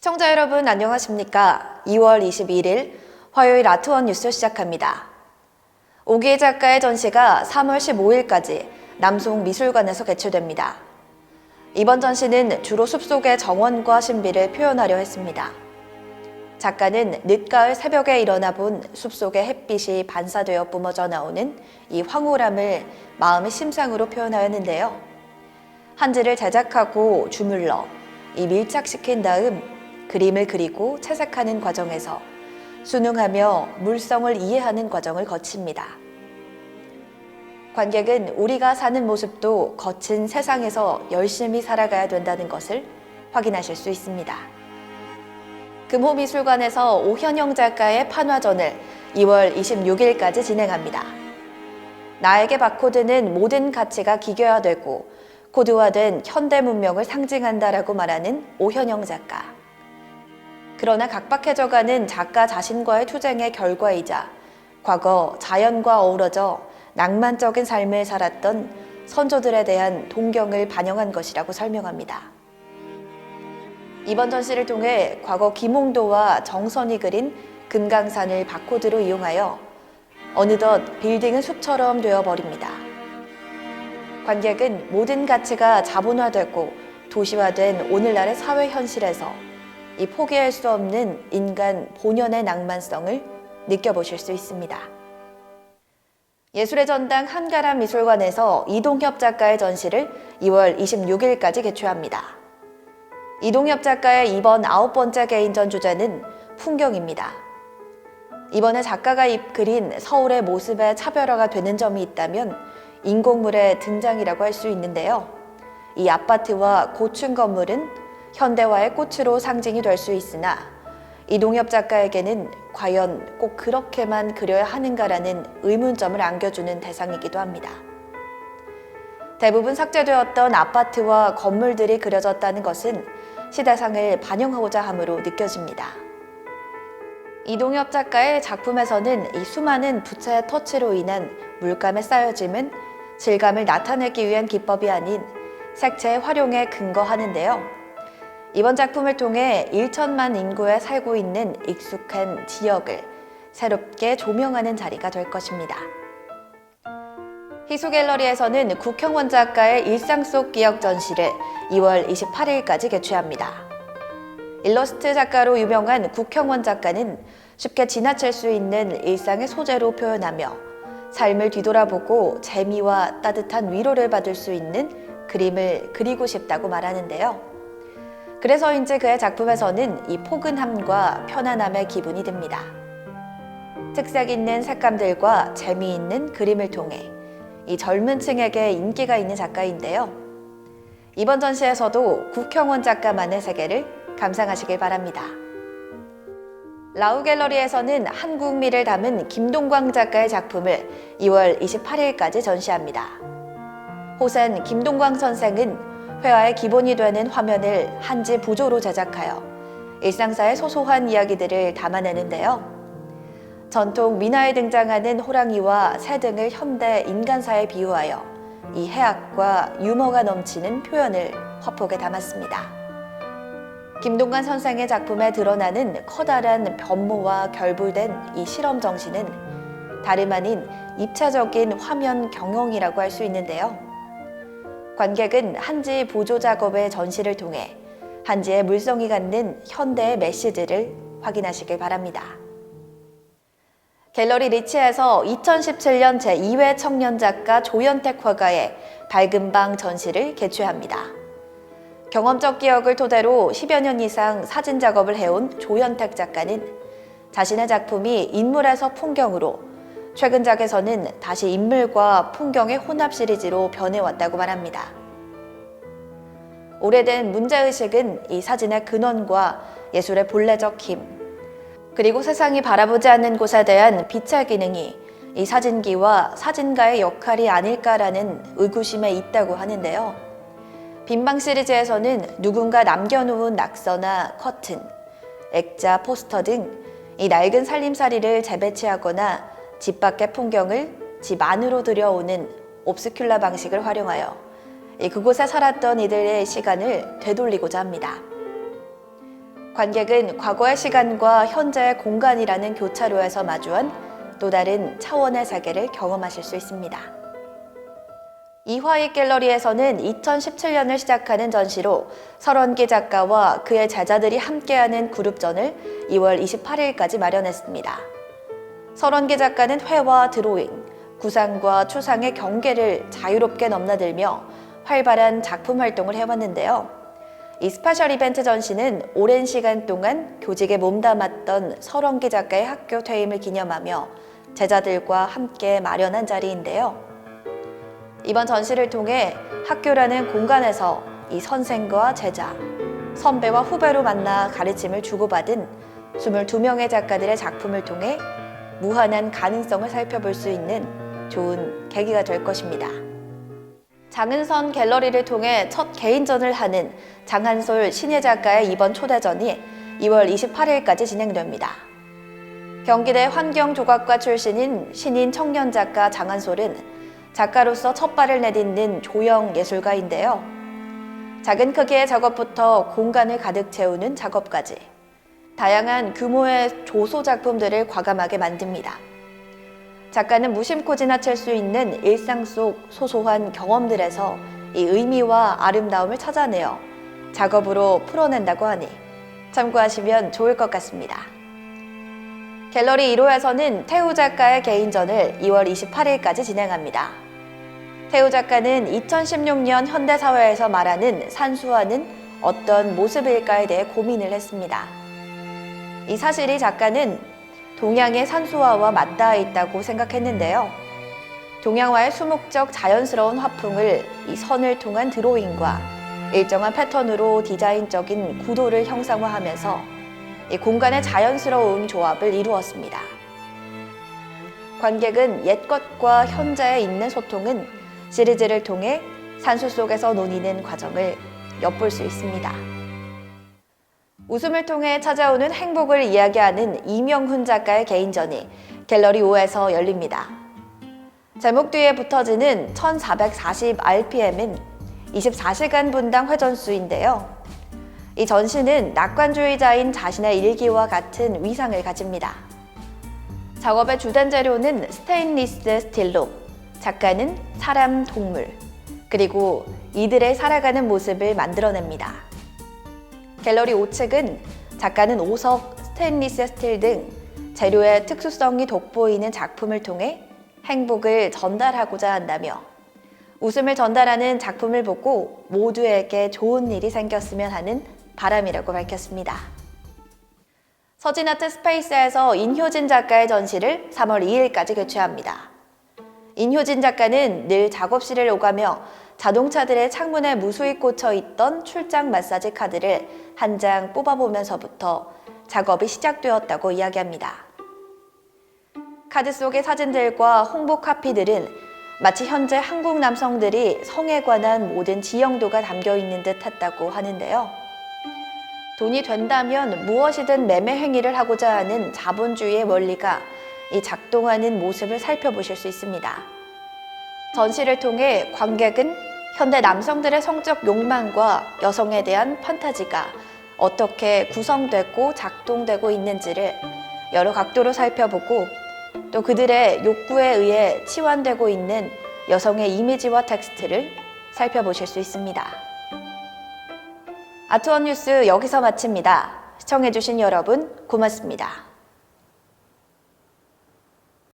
시청자 여러분 안녕하십니까? 2월 21일 화요일 아트원 뉴스 시작합니다. 오기애 작가의 전시가 3월 15일까지 남송미술관에서 개최됩니다. 이번 전시는 주로 숲속의 정원과 신비를 표현하려 했습니다. 작가는 늦가을 새벽에 일어나 본 숲속의 햇빛이 반사되어 뿜어져 나오는 이 황홀함을 마음의 심상으로 표현하였는데요. 한지를 제작하고 주물러 이 밀착시킨 다음 그림을 그리고 채색하는 과정에서 순응하며 물성을 이해하는 과정을 거칩니다. 관객은 우리가 사는 모습도 거친 세상에서 열심히 살아가야 된다는 것을 확인하실 수 있습니다. 금호미술관에서 오현영 작가의 판화전을 2월 26일까지 진행합니다. 나에게 바코드는 모든 가치가 기계화되고 코드화된 현대 문명을 상징한다라고 말하는 오현영 작가. 그러나 각박해져가는 작가 자신과의 투쟁의 결과이자 과거 자연과 어우러져 낭만적인 삶을 살았던 선조들에 대한 동경을 반영한 것이라고 설명합니다. 이번 전시를 통해 과거 김홍도와 정선이 그린 금강산을 바코드로 이용하여 어느덧 빌딩은 숲처럼 되어버립니다. 관객은 모든 가치가 자본화되고 도시화된 오늘날의 사회 현실에서 이 포기할 수 없는 인간 본연의 낭만성을 느껴보실 수 있습니다. 예술의 전당 한가람 미술관에서 이동협 작가의 전시를 2월 26일까지 개최합니다. 이동협 작가의 이번 9번째 개인전 주제는 풍경입니다. 이번에 작가가 그린 서울의 모습에 차별화가 되는 점이 있다면 인공물의 등장이라고 할 수 있는데요. 이 아파트와 고층 건물은 현대화의 꽃으로 상징이 될 수 있으나 이동협 작가에게는 과연 꼭 그렇게만 그려야 하는가라는 의문점을 안겨주는 대상이기도 합니다. 대부분 삭제되었던 아파트와 건물들이 그려졌다는 것은 시대상을 반영하고자 함으로 느껴집니다. 이동협 작가의 작품에서는 이 수많은 부채의 터치로 인한 물감의 쌓여짐은 질감을 나타내기 위한 기법이 아닌 색채의 활용에 근거하는데요. 이번 작품을 통해 1천만 인구에 살고 있는 익숙한 지역을 새롭게 조명하는 자리가 될 것입니다. 희수갤러리에서는 국형원 작가의 일상 속 기억 전시를 2월 28일까지 개최합니다. 일러스트 작가로 유명한 국형원 작가는 쉽게 지나칠 수 있는 일상의 소재로 표현하며 삶을 뒤돌아보고 재미와 따뜻한 위로를 받을 수 있는 그림을 그리고 싶다고 말하는데요. 그래서인지 그의 작품에서는 이 포근함과 편안함의 기분이 듭니다. 특색 있는 색감들과 재미있는 그림을 통해 이 젊은 층에게 인기가 있는 작가인데요. 이번 전시에서도 국형원 작가만의 세계를 감상하시길 바랍니다. 라우갤러리에서는 한국미를 담은 김동광 작가의 작품을 2월 28일까지 전시합니다. 호산 김동광 선생은 회화의 기본이 되는 화면을 한지 부조로 제작하여 일상사의 소소한 이야기들을 담아내는데요. 전통 민화에 등장하는 호랑이와 새 등을 현대 인간사에 비유하여 이 해학과 유머가 넘치는 표현을 화폭에 담았습니다. 김동관 선생의 작품에 드러나는 커다란 변모와 결부된 이 실험 정신은 다름 아닌 입체적인 화면 경영이라고 할 수 있는데요. 관객은 한지 보조 작업의 전시를 통해 한지의 물성이 갖는 현대의 메시지를 확인하시길 바랍니다. 갤러리 리치에서 2017년 제2회 청년작가 조연택 화가의 밝은 방 전시를 개최합니다. 경험적 기억을 토대로 10여 년 이상 사진 작업을 해온 조연택 작가는 자신의 작품이 인물에서 풍경으로 최근작에서는 다시 인물과 풍경의 혼합 시리즈로 변해왔다고 말합니다. 오래된 문제의식은 이 사진의 근원과 예술의 본래적 힘, 그리고 세상이 바라보지 않는 곳에 대한 빛의 기능이 이 사진기와 사진가의 역할이 아닐까라는 의구심에 있다고 하는데요. 빈방 시리즈에서는 누군가 남겨놓은 낙서나 커튼, 액자, 포스터 등 이 낡은 살림살이를 재배치하거나 집 밖의 풍경을 집 안으로 들여오는 옵스큘라 방식을 활용하여 그곳에 살았던 이들의 시간을 되돌리고자 합니다. 관객은 과거의 시간과 현재의 공간이라는 교차로에서 마주한 또 다른 차원의 세계를 경험하실 수 있습니다. 이화익 갤러리에서는 2017년을 시작하는 전시로 설원기 작가와 그의 제자들이 함께하는 그룹전을 2월 28일까지 마련했습니다. 설원기 작가는 회화 드로잉, 구상과 추상의 경계를 자유롭게 넘나들며 활발한 작품 활동을 해왔는데요. 이 스페셜 이벤트 전시는 오랜 시간 동안 교직에 몸담았던 설원기 작가의 학교 퇴임을 기념하며 제자들과 함께 마련한 자리인데요. 이번 전시를 통해 학교라는 공간에서 이 선생과 제자, 선배와 후배로 만나 가르침을 주고받은 22명의 작가들의 작품을 통해 무한한 가능성을 살펴볼 수 있는 좋은 계기가 될 것입니다. 장은선 갤러리를 통해 첫 개인전을 하는 장한솔 신예 작가의 이번 초대전이 2월 28일까지 진행됩니다. 경기대 환경조각과 출신인 신인 청년 작가 장한솔은 작가로서 첫 발을 내딛는 조형 예술가인데요. 작은 크기의 작업부터 공간을 가득 채우는 작업까지 다양한 규모의 조소 작품들을 과감하게 만듭니다. 작가는 무심코 지나칠 수 있는 일상 속 소소한 경험들에서 이 의미와 아름다움을 찾아내어 작업으로 풀어낸다고 하니 참고하시면 좋을 것 같습니다. 갤러리 1호에서는 태우 작가의 개인전을 2월 28일까지 진행합니다. 태우 작가는 2016년 현대사회에서 말하는 산수화는 어떤 모습일까에 대해 고민을 했습니다. 이 사실이 작가는 동양의 산수화와 맞닿아 있다고 생각했는데요. 동양화의 수묵적 자연스러운 화풍을 이 선을 통한 드로잉과 일정한 패턴으로 디자인적인 구도를 형상화하면서 이 공간의 자연스러운 조합을 이루었습니다. 관객은 옛것과 현재에 있는 소통은 시리즈를 통해 산수 속에서 논의는 과정을 엿볼 수 있습니다. 웃음을 통해 찾아오는 행복을 이야기하는 이명훈 작가의 개인전이 갤러리 5에서 열립니다. 제목 뒤에 붙어지는 1440rpm은 24시간 분당 회전수인데요. 이 전시는 낙관주의자인 자신의 일기와 같은 위상을 가집니다. 작업의 주된 재료는 스테인리스 스틸로, 작가는 사람, 동물, 그리고 이들의 살아가는 모습을 만들어냅니다. 갤러리 5측은 작가는 오석, 스테인리스 스틸 등 재료의 특수성이 돋보이는 작품을 통해 행복을 전달하고자 한다며 웃음을 전달하는 작품을 보고 모두에게 좋은 일이 생겼으면 하는 바람이라고 밝혔습니다. 서진아트 스페이스에서 인효진 작가의 전시를 3월 2일까지 개최합니다. 인효진 작가는 늘 작업실을 오가며 자동차들의 창문에 무수히 꽂혀 있던 출장 마사지 카드를 한 장 뽑아보면서부터 작업이 시작되었다고 이야기합니다. 카드 속의 사진들과 홍보 카피들은 마치 현재 한국 남성들이 성에 관한 모든 지형도가 담겨 있는 듯 했다고 하는데요. 돈이 된다면 무엇이든 매매 행위를 하고자 하는 자본주의의 원리가 이 작동하는 모습을 살펴보실 수 있습니다. 전시를 통해 관객은 현대 남성들의 성적 욕망과 여성에 대한 판타지가 어떻게 구성되고 작동되고 있는지를 여러 각도로 살펴보고 또 그들의 욕구에 의해 치환되고 있는 여성의 이미지와 텍스트를 살펴보실 수 있습니다. 아트원 뉴스 여기서 마칩니다. 시청해주신 여러분 고맙습니다.